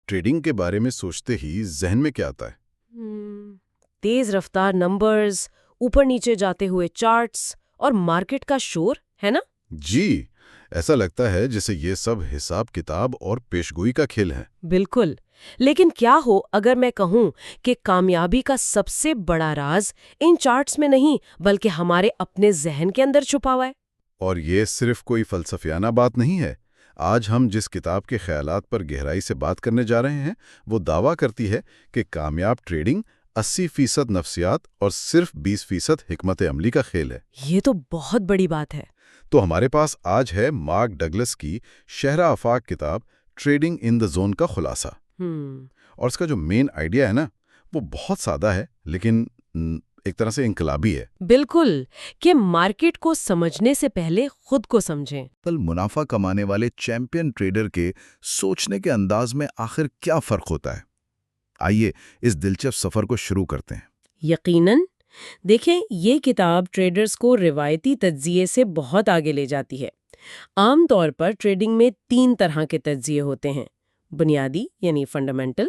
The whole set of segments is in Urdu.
ٹریڈنگ کے بارے میں سوچتے ہی ذہن میں کیا آتا ہے؟ تیز رفتار نمبرز، اوپر نیچے جاتے ہوئے چارٹس اور مارکیٹ کا شور، ہے نا؟ جی، ایسا لگتا ہے جیسے یہ سب حساب کتاب اور پیشگوئی کا کھیل ہے۔ بالکل، لیکن کیا ہو اگر میں کہوں کہ کامیابی کا سب سے بڑا راز ان چارٹس میں نہیں بلکہ ہمارے اپنے ذہن کے اندر چھپا ہوا ہے؟ اور یہ صرف کوئی فلسفیانہ بات نہیں ہے۔ آج ہم جس کتاب کے خیالات پر گہرائی سے بات کرنے جا رہے ہیں وہ دعویٰ کرتی ہے کہ کامیاب ٹریڈنگ 80% نفسیات اور صرف 20% حکمت عملی کا کھیل ہے۔ یہ تو بہت بڑی بات ہے۔ تو ہمارے پاس آج ہے مارک ڈگلس کی شہرہ آفاق کتاب ٹریڈنگ ان دا زون کا خلاصہ۔ اور اس کا جو مین آئیڈیا ہے نا، وہ بہت سادہ ہے لیکن ایک طرح سے انقلابی ہے۔ بالکل، کہ مارکیٹ کو سمجھنے سے پہلے خود کو سمجھیں۔ منافع کمانے والے چیمپئن ٹریڈر کے سوچنے کے انداز میں آخر کیا فرق ہوتا ہے؟ آئیے اس دلچسپ سفر کو شروع کرتے ہیں۔ یقیناً، دیکھیں یہ کتاب ٹریڈرز کو روایتی تجزیے سے بہت آگے لے جاتی ہے۔ عام طور پر ٹریڈنگ میں 3 طرح کے تجزیے ہوتے ہیں: بنیادی یعنی فنڈامنٹل،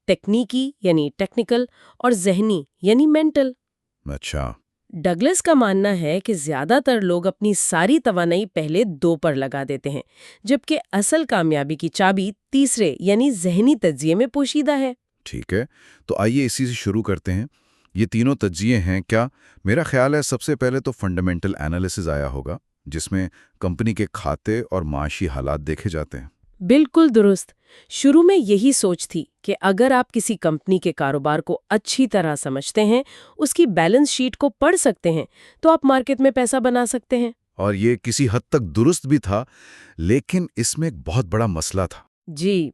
تکنیکی یعنی ٹیکنیکل، اور ذہنی یعنی مینٹل۔ اچھا، ڈگلس کا ماننا ہے کہ زیادہ تر لوگ اپنی ساری توانائی پہلے 2 پر لگا دیتے ہیں، جبکہ اصل کامیابی کی چابی تیسرے یعنی ذہنی تجزیے میں پوشیدہ ہے۔ ٹھیک ہے، تو آئیے اسی سے شروع کرتے ہیں۔ یہ تینوں تجزیے ہیں کیا؟ میرا خیال ہے سب سے پہلے تو فنڈامنٹل انالیسز آیا ہوگا، جس میں کمپنی کے کھاتے اور معاشی حالات دیکھے جاتے ہیں۔ بالکل درست۔ شروع میں یہی سوچ تھی کہ اگر آپ کسی کمپنی کے کاروبار کو اچھی طرح سمجھتے ہیں، اس کی بیلنس شیٹ کو پڑھ سکتے ہیں، تو آپ مارکیٹ میں پیسہ بنا سکتے ہیں۔ اور یہ کسی حد تک درست بھی تھا، لیکن اس میں ایک بہت بڑا مسئلہ تھا۔ جی،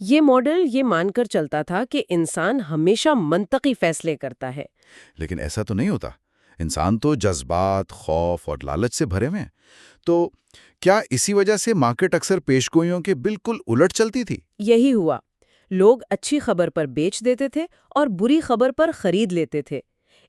یہ ماڈل یہ مان کر چلتا تھا کہ انسان ہمیشہ منطقی فیصلے کرتا ہے۔ لیکن ایسا تو نہیں ہوتا۔ انسان تو جذبات، خوف اور لالچ سے بھرے ہوئے ہیں۔ تو کیا اسی وجہ سے مارکیٹ اکثر پیشگوئیوں کے بالکل الٹ چلتی تھی؟ یہی ہوا، لوگ اچھی خبر پر بیچ دیتے تھے اور بری خبر پر خرید لیتے تھے۔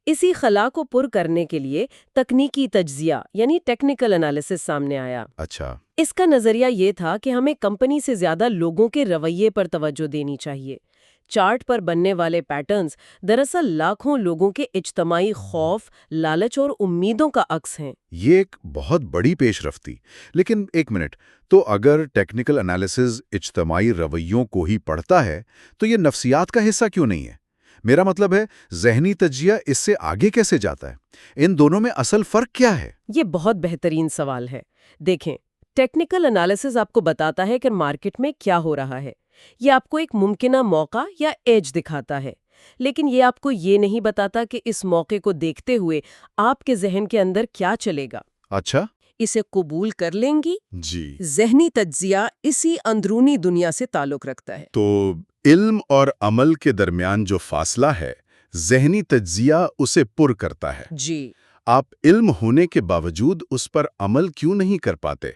اسی خلا کو پر کرنے کے لیے تکنیکی تجزیہ یعنی ٹیکنیکل انالیسس سامنے آیا۔ اچھا، اس کا نظریہ یہ تھا کہ ہمیں کمپنی سے زیادہ لوگوں کے رویے پر توجہ دینی چاہیے۔ چارٹ پر بننے والے پیٹرنز دراصل لاکھوں لوگوں کے اجتماعی خوف، لالچ اور امیدوں کا عکس ہیں۔ یہ ایک بہت بڑی پیش رفت تھی۔ لیکن ایک منٹ، تو اگر ٹیکنیکل انالیسز اجتماعی رویوں کو ہی پڑھتا ہے تو یہ نفسیات کا حصہ کیوں نہیں ہے؟ میرا مطلب ہے ذہنی تجزیہ اس سے آگے کیسے جاتا ہے؟ ان دونوں میں اصل فرق کیا ہے؟ یہ بہت بہترین سوال ہے۔ دیکھیں، ٹیکنیکل انالیسس آپ کو بتاتا ہے کہ مارکیٹ میں کیا ہو رہا ہے۔ یہ آپ کو ایک ممکنہ موقع یا ایج دکھاتا ہے، لیکن یہ آپ کو یہ نہیں بتاتا کہ اس موقع کو دیکھتے ہوئے آپ کے ذہن کے اندر کیا چلے گا۔ اچھا، اسے قبول کر لیں گی؟ جی، ذہنی تجزیہ اسی اندرونی دنیا سے تعلق رکھتا ہے۔ تو علم اور عمل کے درمیان جو فاصلہ ہے، ذہنی تجزیہ اسے پر کرتا ہے۔ جی، آپ علم ہونے کے باوجود اس پر عمل کیوں نہیں کر پاتے؟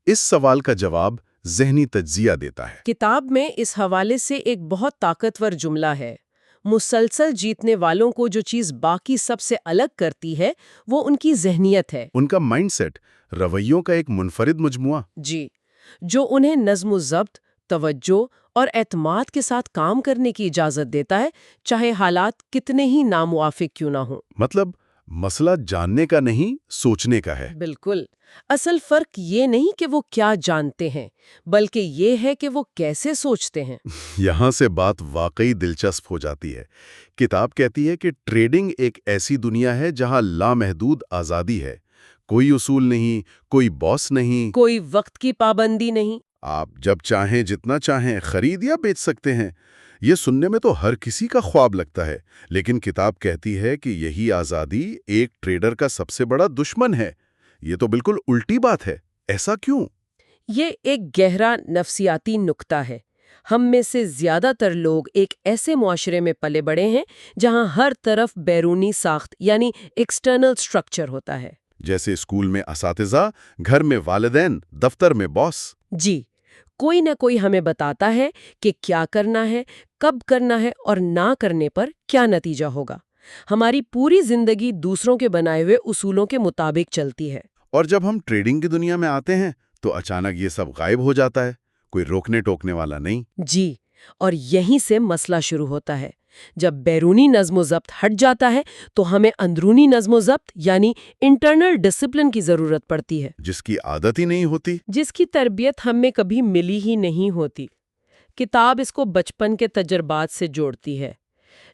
اس سوال کا جواب ذہنی تجزیہ دیتا ہے۔ کتاب میں اس حوالے سے ایک بہت طاقتور جملہ ہے: مسلسل جیتنے والوں کو جو چیز باقی سب سے الگ کرتی ہے وہ ان کی ذہنیت ہے۔ ان کا مائنڈ سیٹ، رویوں کا ایک منفرد مجموعہ۔ جی، جو انہیں نظم و ضبط، توجہ اور اعتماد کے ساتھ کام کرنے کی اجازت دیتا ہے، چاہے حالات کتنے ہی ناموافق کیوں نہ ہوں۔ مطلب مسئلہ جاننے کا نہیں، سوچنے کا ہے۔ بالکل، اصل فرق یہ نہیں کہ وہ کیا جانتے ہیں، بلکہ یہ ہے کہ وہ کیسے سوچتے ہیں۔ یہاں سے بات واقعی دلچسپ ہو جاتی ہے۔ کتاب کہتی ہے کہ ٹریڈنگ ایک ایسی دنیا ہے جہاں لامحدود آزادی ہے۔ کوئی اصول نہیں، کوئی باس نہیں، کوئی وقت کی پابندی نہیں۔ آپ جب چاہیں جتنا چاہیں خرید یا بیچ سکتے ہیں۔ یہ سننے میں تو ہر کسی کا خواب لگتا ہے، لیکن کتاب کہتی ہے کہ یہی آزادی ایک ٹریڈر کا سب سے بڑا دشمن ہے۔ یہ تو بالکل الٹی بات ہے۔ ایسا کیوں؟ یہ ایک گہرا نفسیاتی نکتہ ہے۔ ہم میں سے زیادہ تر لوگ ایک ایسے معاشرے میں پلے بڑے ہیں جہاں ہر طرف بیرونی ساخت یعنی ایکسٹرنل سٹرکچر ہوتا ہے۔ جیسے اسکول میں اساتذہ، گھر میں والدین، دفتر میں باس۔ جی، کوئی نہ کوئی ہمیں بتاتا ہے کہ کیا کرنا ہے، کب کرنا ہے اور نہ کرنے پر کیا نتیجہ ہوگا۔ ہماری پوری زندگی دوسروں کے بنائے ہوئے اصولوں کے مطابق چلتی ہے۔ اور جب ہم ٹریڈنگ کی دنیا میں آتے ہیں تو اچانک یہ سب غائب ہو جاتا ہے، کوئی روکنے ٹوکنے والا نہیں۔ جی، اور یہیں سے مسئلہ شروع ہوتا ہے۔ جب بیرونی نظم و ضبط ہٹ جاتا ہے تو ہمیں اندرونی نظم و ضبط یعنی انٹرنل ڈسپلن کی ضرورت پڑتی ہے، جس کی عادت ہی نہیں ہوتی۔ جس کی تربیت ہمیں کبھی ملی ہی نہیں ہوتی۔ کتاب اس کو بچپن کے تجربات سے جوڑتی ہے۔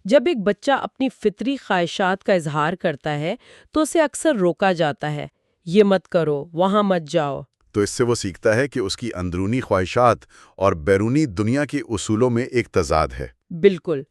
جب ایک بچہ اپنی فطری خواہشات کا اظہار کرتا ہے تو اسے اکثر روکا جاتا ہے، یہ مت کرو، وہاں مت جاؤ۔ تو اس سے وہ سیکھتا ہے کہ اس کی اندرونی خواہشات اور بیرونی دنیا کے اصولوں میں ایک تضاد ہے۔ بالکل۔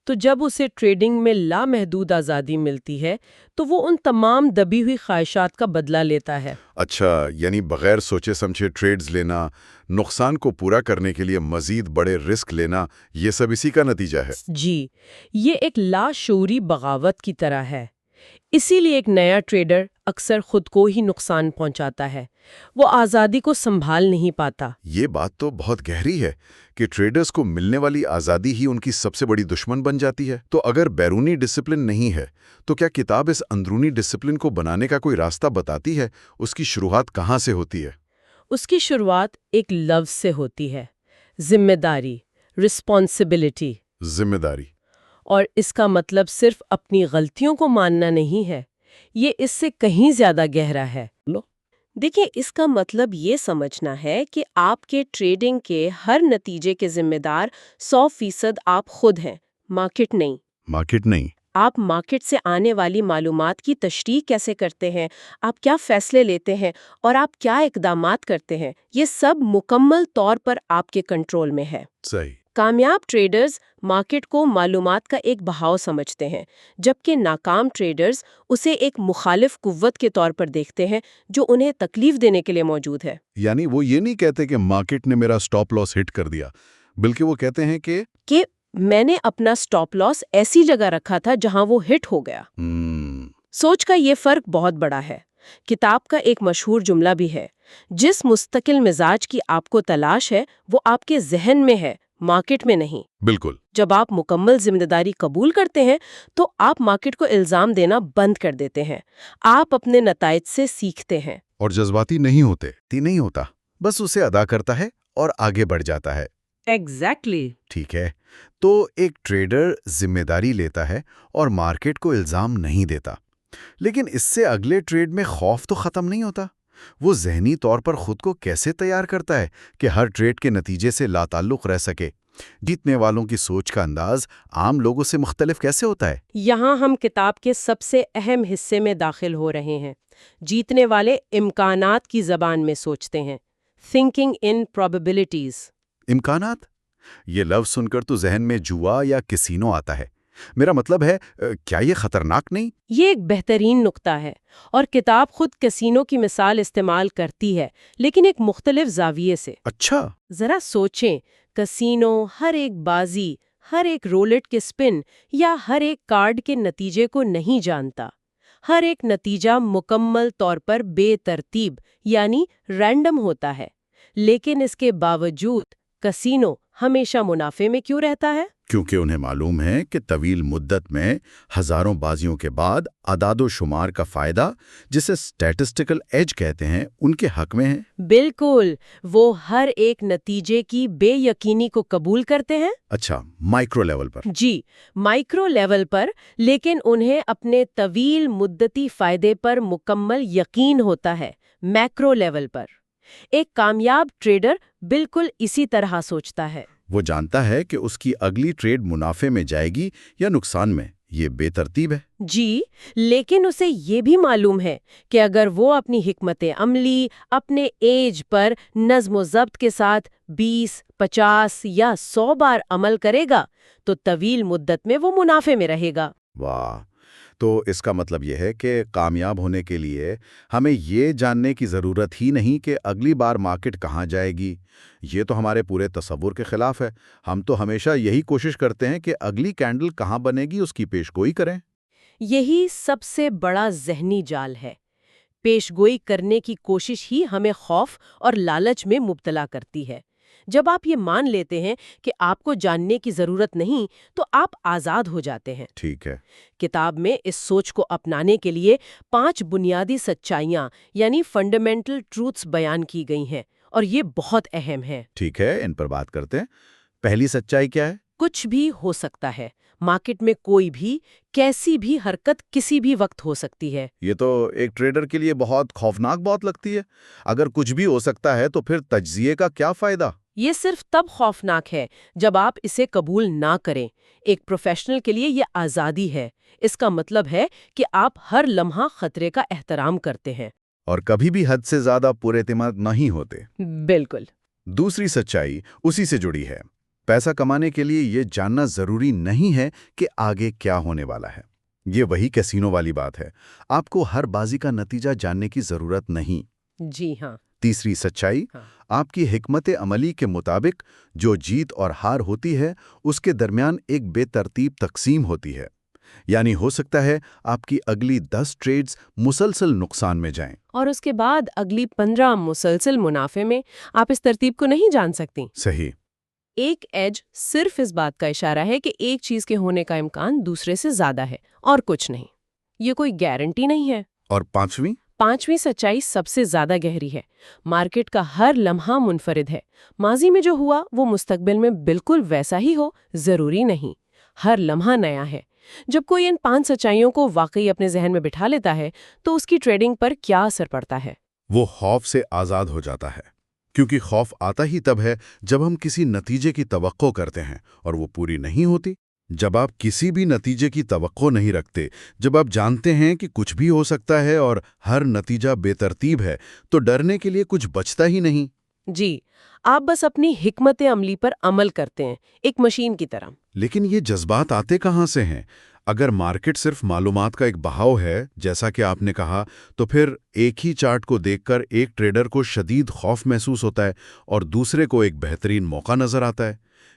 تو جب اسے ٹریڈنگ میں لامحدود آزادی ملتی ہے تو وہ ان تمام دبی ہوئی خواہشات کا بدلہ لیتا ہے۔ اچھا، یعنی بغیر سوچے سمجھے ٹریڈز لینا، نقصان کو پورا کرنے کے لیے مزید بڑے رسک لینا، یہ سب اسی کا نتیجہ ہے۔ جی، یہ ایک لاشعوری بغاوت کی طرح ہے۔ اسی لیے ایک نیا ٹریڈر اکثر خود کو ہی نقصان پہنچاتا ہے، وہ آزادی کو سنبھال نہیں پاتا۔ یہ بات تو بہت گہری ہے کہ ٹریڈرز کو ملنے والی آزادی ہی ان کی سب سے بڑی دشمن بن جاتی ہے۔ تو اگر بیرونی ڈسپلن نہیں ہے تو کیا کتاب اس اندرونی ڈسپلن کو بنانے کا کوئی راستہ بتاتی ہے؟ اس کی شروعات کہاں سے ہوتی ہے؟ اس کی شروعات ایک لفظ سے ہوتی ہے، ذمہ داری، رسپانسبلٹی۔ ذمہ داری۔ اور اس کا مطلب صرف اپنی غلطیوں کو ماننا نہیں ہے، یہ اس سے کہیں زیادہ گہرا ہے۔ دیکھیں، اس کا مطلب یہ سمجھنا ہے کہ آپ کے ٹریڈنگ کے ہر نتیجے کے ذمہ دار 100% آپ خود ہیں، مارکیٹ نہیں۔ مارکیٹ نہیں۔ آپ مارکیٹ سے آنے والی معلومات کی تشریح کیسے کرتے ہیں، آپ کیا فیصلے لیتے ہیں اور آپ کیا اقدامات کرتے ہیں، یہ سب مکمل طور پر آپ کے کنٹرول میں ہے۔ صحیح۔ کامیاب ٹریڈرز مارکیٹ کو معلومات کا ایک بہاؤ سمجھتے ہیں، جبکہ ناکام ٹریڈرز اسے ایک مخالف قوت کے طور پر دیکھتے ہیں جو انہیں تکلیف دینے کے لیے موجود ہے۔ یعنی وہ یہ نہیں کہتے کہ مارکیٹ نے میرا سٹاپ لاس ہٹ کر دیا، بلکہ وہ کہتے ہیں کہ میں نے اپنا سٹاپ لاس ایسی جگہ رکھا تھا جہاں وہ ہٹ ہو گیا۔ سوچ کا یہ فرق بہت بڑا ہے۔ کتاب کا ایک مشہور جملہ بھی ہے، جس مستقل مزاج کی آپ کو تلاش ہے وہ آپ کے ذہن میں ہے، مارکیٹ میں نہیں۔ بالکل۔ جب آپ مکمل ذمہ داری قبول کرتے ہیں تو آپ مارکیٹ کو الزام دینا بند کر دیتے ہیں، آپ اپنے نتائج سے سیکھتے ہیں۔ اور جذباتی نہیں ہوتا، بس اسے ادا کرتا ہے اور آگے بڑھ جاتا ہے۔ ایگزیکٹلی۔ ٹھیک ہے، تو ایک ٹریڈر ذمہ داری لیتا ہے اور مارکیٹ کو الزام نہیں دیتا، لیکن اس سے اگلے ٹریڈ میں خوف تو ختم نہیں ہوتا۔ وہ ذہنی طور پر خود کو کیسے تیار کرتا ہے کہ ہر ٹریڈ کے نتیجے سے لا تعلق رہ سکے؟ جیتنے والوں کی سوچ کا انداز عام لوگوں سے مختلف کیسے ہوتا ہے؟ یہاں ہم کتاب کے سب سے اہم حصے میں داخل ہو رہے ہیں۔ جیتنے والے امکانات کی زبان میں سوچتے ہیں، thinking in probabilities۔ امکانات؟ یہ لفظ سن کر تو ذہن میں جوا یا کسینو آتا ہے۔ میرا مطلب ہے، کیا یہ خطرناک نہیں؟ یہ ایک بہترین نقطہ ہے، اور کتاب خود کسینو کی مثال استعمال کرتی ہے، لیکن ایک مختلف زاویے سے۔ اچھا۔ ذرا سوچیں، کسینو ہر ایک بازی، ہر ایک رولٹ کے سپن یا ہر ایک کارڈ کے نتیجے کو نہیں جانتا۔ ہر ایک نتیجہ مکمل طور پر بے ترتیب یعنی رینڈم ہوتا ہے، لیکن اس کے باوجود کسینو ہمیشہ منافع میں کیوں رہتا ہے؟ کیونکہ انہیں معلوم ہے کہ طویل مدت میں ہزاروں بازیوں کے بعد اعداد و شمار کا فائدہ، جسے اسٹیٹسٹیکل ایج کہتے ہیں، ان کے حق میں ہے۔ بالکل، وہ ہر ایک نتیجے کی بے یقینی کو قبول کرتے ہیں۔ اچھا، مائکرو لیول پر۔ جی، مائکرو لیول پر، لیکن انہیں اپنے طویل مدتی فائدے پر مکمل یقین ہوتا ہے میکرو لیول پر۔ ایک کامیاب ٹریڈر بالکل اسی طرح سوچتا ہے۔ وہ جانتا ہے کہ اس کی اگلی ٹریڈ منافع میں جائے گی یا نقصان میں، یہ بے ترتیب ہے۔ جی، لیکن اسے یہ بھی معلوم ہے کہ اگر وہ اپنی حکمت عملی، اپنے ایج پر نظم و ضبط کے ساتھ 20، 50 یا 100 بار عمل کرے گا تو طویل مدت میں وہ منافع میں رہے گا۔ واہ! تو اس کا مطلب یہ ہے کہ کامیاب ہونے کے لیے ہمیں یہ جاننے کی ضرورت ہی نہیں کہ اگلی بار مارکیٹ کہاں جائے گی۔ یہ تو ہمارے پورے تصور کے خلاف ہے۔ ہم تو ہمیشہ یہی کوشش کرتے ہیں کہ اگلی کینڈل کہاں بنے گی اس کی پیش گوئی کریں۔ یہی سب سے بڑا ذہنی جال ہے۔ پیش گوئی کرنے کی کوشش ہی ہمیں خوف اور لالچ میں مبتلا کرتی ہے۔ جب آپ یہ مان لیتے ہیں کہ آپ کو جاننے کی ضرورت نہیں تو آپ آزاد ہو جاتے ہیں۔ ٹھیک ہے۔ کتاب میں اس سوچ کو اپنانے کے لیے 5 بنیادی سچائیاں یعنی فنڈامنٹل ٹروتھس بیان کی گئی ہیں، اور یہ بہت اہم ہیں۔ ٹھیک ہے، ان پر بات کرتے ہیں۔ پہلی سچائی کیا ہے؟ کچھ بھی ہو سکتا ہے، مارکیٹ میں کوئی بھی کیسی بھی حرکت کسی بھی وقت ہو سکتی ہے۔ یہ تو ایک ٹریڈر کے لیے بہت خوفناک بات لگتی ہے۔ اگر کچھ بھی ہو سکتا ہے تو پھر تجزیے کا کیا فائدہ؟ یہ صرف تب خوفناک ہے جب آپ اسے قبول نہ کریں۔ ایک پروفیشنل کے لیے یہ آزادی ہے۔ اس کا مطلب ہے کہ آپ ہر لمحہ خطرے کا احترام کرتے ہیں۔ اور کبھی بھی حد سے زیادہ پورے اعتماد نہیں ہوتے۔ بالکل۔ دوسری سچائی اسی سے جڑی ہے۔ پیسہ کمانے کے لیے یہ جاننا ضروری نہیں ہے کہ آگے کیا ہونے والا ہے۔ یہ وہی کیسینو والی بات ہے۔ آپ کو ہر بازی کا نتیجہ جاننے کی ضرورت نہیں۔ جی ہاں۔ تیسری سچائی آپ کی حکمت عملی کے مطابق جو جیت اور ہار ہوتی ہے اس کے درمیان ایک بے ترتیب تقسیم ہوتی ہے۔ یعنی ہو سکتا ہے آپ کی اگلی 10 ٹریڈز مسلسل نقصان میں جائیں، اور اس کے بعد اگلی 15 مسلسل منافع میں۔ آپ اس ترتیب کو نہیں جان سکتی۔ صحیح۔ ایک ایج صرف اس بات کا اشارہ ہے کہ ایک چیز کے ہونے کا امکان دوسرے سے زیادہ ہے، اور کچھ نہیں۔ یہ کوئی گارنٹی نہیں ہے۔ اور پانچویں سچائی سب سے زیادہ گہری ہے۔ مارکیٹ کا ہر لمحہ منفرد ہے۔ ماضی میں جو ہوا وہ مستقبل میں بالکل ویسا ہی ہو ضروری نہیں۔ ہر لمحہ نیا ہے۔ جب کوئی ان 5 سچائیوں کو واقعی اپنے ذہن میں بٹھا لیتا ہے تو اس کی ٹریڈنگ پر کیا اثر پڑتا ہے؟ وہ خوف سے آزاد ہو جاتا ہے، کیونکہ خوف آتا ہی تب ہے جب ہم کسی نتیجے کی توقع کرتے ہیں اور وہ پوری نہیں ہوتی۔ جب آپ کسی بھی نتیجے کی توقع نہیں رکھتے، جب آپ جانتے ہیں کہ کچھ بھی ہو سکتا ہے اور ہر نتیجہ بے ترتیب ہے، تو ڈرنے کے لیے کچھ بچتا ہی نہیں۔ جی، آپ بس اپنی حکمت عملی پر عمل کرتے ہیں، ایک مشین کی طرح۔ لیکن یہ جذبات آتے کہاں سے ہیں؟ اگر مارکیٹ صرف معلومات کا ایک بہاؤ ہے، جیسا کہ آپ نے کہا، تو پھر ایک ہی چارٹ کو دیکھ کر ایک ٹریڈر کو شدید خوف محسوس ہوتا ہے اور دوسرے کو ایک بہترین موقع نظر آتا ہے۔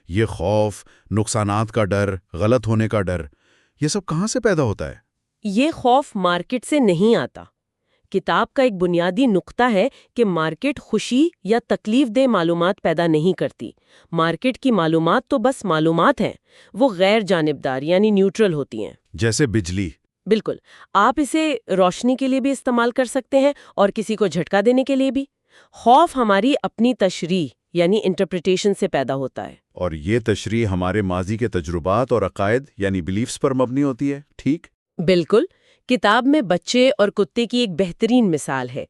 یہ خوف، نقصانات کا ڈر، غلط ہونے کا ڈر، یہ سب کہاں سے پیدا ہوتا ہے؟ یہ خوف مارکیٹ سے نہیں آتا۔ کتاب کا ایک بنیادی نقطہ ہے کہ مارکیٹ خوشی یا تکلیف دہ معلومات پیدا نہیں کرتی۔ مارکیٹ کی معلومات تو بس معلومات ہیں، وہ غیر جانبدار یعنی نیوٹرل ہوتی ہیں۔ جیسے بجلی۔ بالکل، آپ اسے روشنی کے لیے بھی استعمال کر سکتے ہیں اور کسی کو جھٹکا دینے کے لیے بھی۔ خوف ہماری اپنی تشریح یعنی انٹرپریٹیشن سے پیدا ہوتا ہے، اور یہ تشریح ہمارے ماضی کے تجربات اور عقائد یعنی بلیفز پر مبنی ہوتی ہے، ٹھیک؟ بالکل۔ کتاب میں بچے اور کتے کی ایک بہترین مثال ہے۔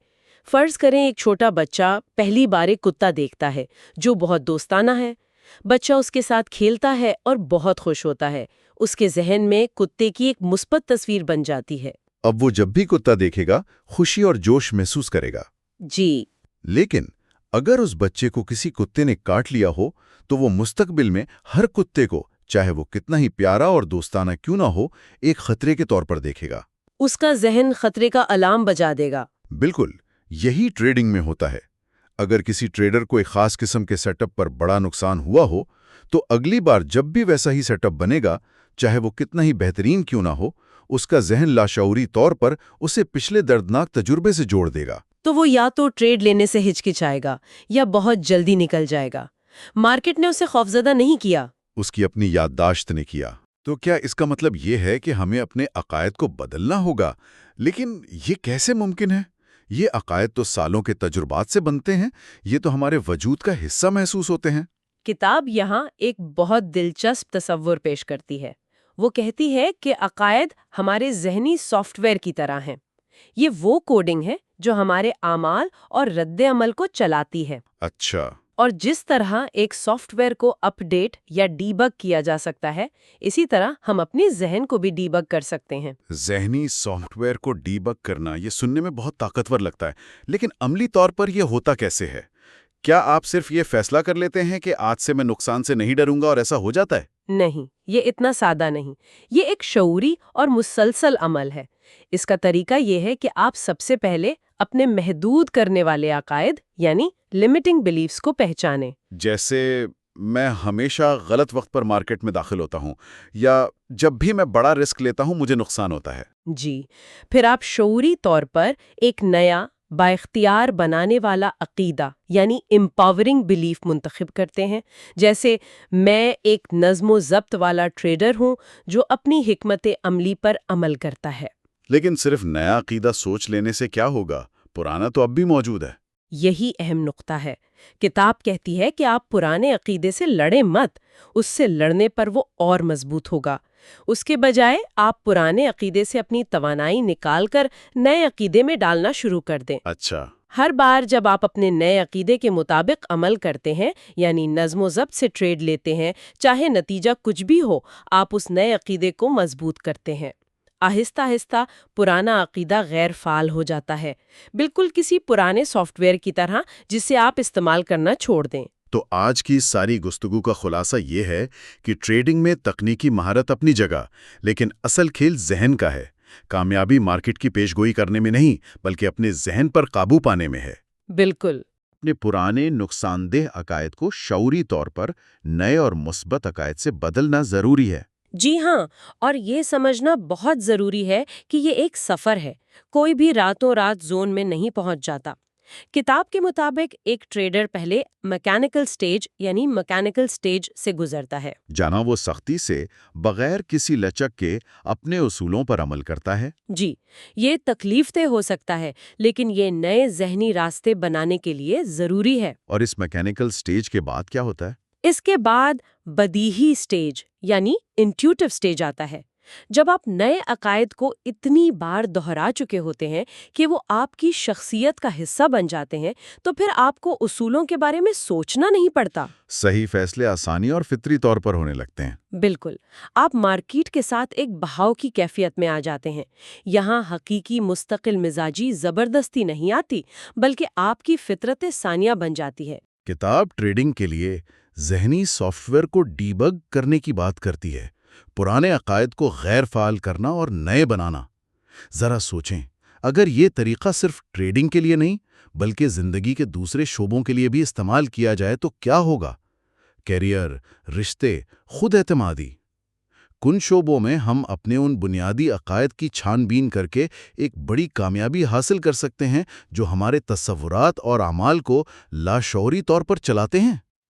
فرض کریں ایک چھوٹا بچہ پہلی بار ایک کتا دیکھتا ہے جو بہت دوستانہ ہے۔ بچہ اس کے ساتھ کھیلتا ہے اور بہت خوش ہوتا ہے۔ اس کے ذہن میں کتے کی ایک مثبت تصویر بن جاتی ہے۔ اب وہ جب بھی کتا دیکھے گا خوشی اور جوش محسوس کرے گا۔ جی، لیکن اگر اس بچے کو کسی کتے نے کاٹ لیا ہو تو وہ مستقبل میں ہر کتے کو، چاہے وہ کتنا ہی پیارا اور دوستانہ کیوں نہ ہو، ایک خطرے کے طور پر دیکھے گا۔ اس کا ذہن خطرے کا الارم بجا دے گا۔ بالکل، یہی ٹریڈنگ میں ہوتا ہے۔ اگر کسی ٹریڈر کو ایک خاص قسم کے سیٹ اپ پر بڑا نقصان ہوا ہو تو اگلی بار جب بھی ویسا ہی سیٹ اپ بنے گا، چاہے وہ کتنا ہی بہترین کیوں نہ ہو، اس کا ذہن لاشعوری طور پر اسے پچھلے دردناک تجربے سے جوڑ دے گا۔ تو وہ یا تو ٹریڈ لینے سے ہچکچائے گا یا بہت جلدی نکل جائے گا۔ مارکیٹ نے اسے خوفزدہ نہیں کیا، اس کی اپنی یادداشت نے کیا۔ تو کیا اس کا مطلب یہ ہے کہ ہمیں اپنے عقائد کو بدلنا ہوگا؟ لیکن یہ کیسے ممکن ہے؟ یہ عقائد تو سالوں کے تجربات سے بنتے ہیں، یہ تو ہمارے وجود کا حصہ محسوس ہوتے ہیں۔ کتاب یہاں ایک بہت دلچسپ تصور پیش کرتی ہے۔ وہ کہتی ہے کہ عقائد ہمارے ذہنی سافٹ ویئر کی طرح ہیں۔ یہ وہ کوڈنگ ہے جو ہمارے اعمال اور رد عمل کو چلاتی ہے۔ اچھا۔ اور جس طرح ایک سافٹ ویئر کو اپ ڈیٹ یا ڈی بگ کیا جا سکتا ہے، اسی طرح ہم اپنے ذہن کو بھی ڈی بگ کر سکتے ہیں۔ ذہنی سافٹ ویئر کو ڈی بگ کرنا، یہ سننے میں بہت طاقتور لگتا ہے، لیکن عملی طور پر یہ ہوتا کیسے ہے؟ کیا آپ صرف یہ فیصلہ کر لیتے ہیں کہ آج سے میں نقصان سے نہیں ڈروں گا اور ایسا ہو جاتا ہے؟ نہیں، یہ اتنا سادہ نہیں۔ یہ ایک شعوری اور مسلسل عمل ہے۔ اس کا طریقہ یہ ہے کہ آپ سب سے پہلے اپنے محدود کرنے والے عقائد یعنی لمیٹنگ بلیفز کو پہچانیں۔ جیسے میں ہمیشہ غلط وقت پر مارکیٹ میں داخل ہوتا ہوں، یا جب بھی میں بڑا رسک لیتا ہوں مجھے نقصان ہوتا ہے۔ جی، پھر آپ شعوری طور پر ایک نیا بااختیار بنانے والا عقیدہ یعنی امپاورنگ بلیف منتخب کرتے ہیں، جیسے میں ایک نظم و ضبط والا ٹریڈر ہوں جو اپنی حکمت عملی پر عمل کرتا ہے۔ لیکن صرف نیا عقیدہ سوچ لینے سے کیا ہوگا؟ پرانا تو اب بھی موجود ہے۔ یہی اہم نقطہ ہے۔ کتاب کہتی ہے کہ آپ پرانے عقیدے سے لڑیں مت، اس سے لڑنے پر وہ اور مضبوط ہوگا۔ اس کے بجائے آپ پرانے عقیدے سے اپنی توانائی نکال کر نئے عقیدے میں ڈالنا شروع کر دیں۔ اچھا، ہر بار جب آپ اپنے نئے عقیدے کے مطابق عمل کرتے ہیں، یعنی نظم و ضبط سے ٹریڈ لیتے ہیں، چاہے نتیجہ کچھ بھی ہو، آپ اس نئے عقیدے کو مضبوط کرتے ہیں۔ آہستہ آہستہ پرانا عقیدہ غیر فعال ہو جاتا ہے، بالکل کسی پرانے سافٹ ویئر کی طرح جسے آپ استعمال کرنا چھوڑ دیں۔ تو آج کی ساری گفتگو کا خلاصہ یہ ہے کہ ٹریڈنگ میں تکنیکی مہارت اپنی جگہ، لیکن اصل کھیل ذہن کا ہے۔ کامیابی مارکیٹ کی پیش گوئی کرنے میں نہیں، بلکہ اپنے ذہن پر قابو پانے میں ہے۔ بالکل۔ اپنے پرانے نقصان دہ عقائد کو شعوری طور پر نئے اور مثبت عقائد سے بدلنا ضروری ہے۔ جی ہاں، اور یہ سمجھنا بہت ضروری ہے کہ یہ ایک سفر ہے، کوئی بھی راتوں رات زون میں نہیں پہنچ جاتا۔ کتاب کے مطابق ایک ٹریڈر پہلے میکینیکل سٹیج سے گزرتا ہے، جانا وہ سختی سے بغیر کسی لچک کے اپنے اصولوں پر عمل کرتا ہے۔ جی، یہ تکلیف دہ ہو سکتا ہے، لیکن یہ نئے ذہنی راستے بنانے کے لیے ضروری ہے۔ اور اس میکینیکل سٹیج کے بعد کیا ہوتا ہے؟ اس کے بعد بدیہی سٹیج یعنی انٹیوٹیو سٹیج آتا ہے۔ جب آپ نئے عقائد کو اتنی بار دہرا چکے ہوتے ہیں کہ وہ آپ کی شخصیت کا حصہ بن جاتے ہیں، تو پھر آپ کو اصولوں کے بارے میں سوچنا نہیں پڑتا۔ صحیح فیصلے آسانی اور فطری طور پر ہونے لگتے ہیں۔ بالکل، آپ مارکیٹ کے ساتھ ایک بہاؤ کی کیفیت میں آ جاتے ہیں۔ یہاں حقیقی مستقل مزاجی زبردستی نہیں آتی، بلکہ آپ کی فطرت ثانیہ بن جاتی ہے۔ کتاب ٹریڈنگ کے لیے ذہنی سافٹ ویئر کو ڈی بگ کرنے کی بات کرتی ہے، پرانے عقائد کو غیر فعال کرنا اور نئے بنانا۔ ذرا سوچیں، اگر یہ طریقہ صرف ٹریڈنگ کے لیے نہیں بلکہ زندگی کے دوسرے شعبوں کے لیے بھی استعمال کیا جائے تو کیا ہوگا؟ کیریئر، رشتے، خود اعتمادی۔ کن شعبوں میں ہم اپنے ان بنیادی عقائد کی چھان بین کر کے ایک بڑی کامیابی حاصل کر سکتے ہیں جو ہمارے تصورات اور اعمال کو لاشعوری طور پر چلاتے ہیں۔